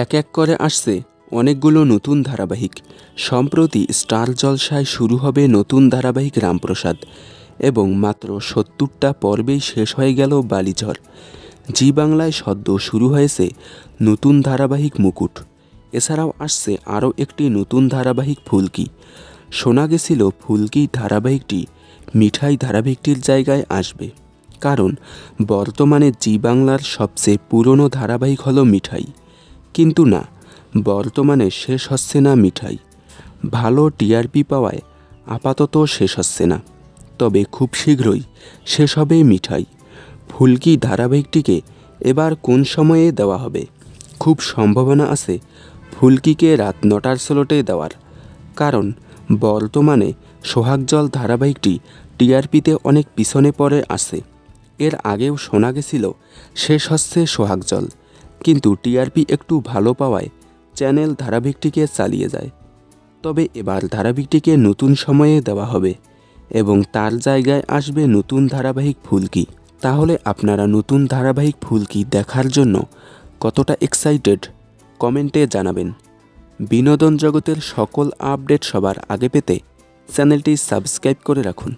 এক এক করে আসছে অনেকগুলো নতুন ধারাবাহিক। সম্প্রতি স্টার জলসায় শুরু হবে নতুন ধারাবাহিক রামপ্রসাদ এবং মাত্র ৭০টা পর্বেই শেষ হয়ে গেল বালিঝড়। জি বাংলায় সদ্য শুরু হয়েছে নতুন ধারাবাহিক মুকুট। এছাড়াও আসছে আরও একটি নতুন ধারাবাহিক ফুলকি। শোনা গেছিল ফুলকি ধারাবাহিকটি মিঠাই ধারাবাহিকটির জায়গায় আসবে, কারণ বর্তমানে জি বাংলার সবচেয়ে পুরনো ধারাবাহিক হলো মিঠাই। কিন্তু না, বর্তমানে শেষ হচ্ছে না মিঠাই। ভালো টিআরপি পাওয়ায় আপাতত শেষ হচ্ছে না, তবে খুব শীঘ্রই শেষ হবে মিঠাই। ফুলকি ধারাবাহিকটিকে এবার কোন সময়ে দেওয়া হবে? খুব সম্ভাবনা আছে ফুলকিকে রাত ৯টার স্লটে দেওয়ার, কারণ বর্তমানে সোহাগজল ধারাবাহিকটি টিআরপিতে অনেক পিছনে পড়ে আছে। এর আগেও শোনা গেছিল শেষ হচ্ছে সোহাগজল, কিন্তু টিআরপি একটু ভালো পাওয়ায় চ্যানেল ধারাবাহিকটিকে চালিয়ে যায়। তবে এবার ধারাবাহিকটিকে নতুন সময়ে দেওয়া হবে এবং তার জায়গায় আসবে নতুন ধারাবাহিক ফুলকি। তাহলে আপনারা নতুন ধারাবাহিক ফুলকি দেখার জন্য কতটা এক্সাইটেড কমেন্টে জানাবেন। বিনোদন জগতের সকল আপডেট সবার আগে পেতে চ্যানেলটি সাবস্ক্রাইব করে রাখুন।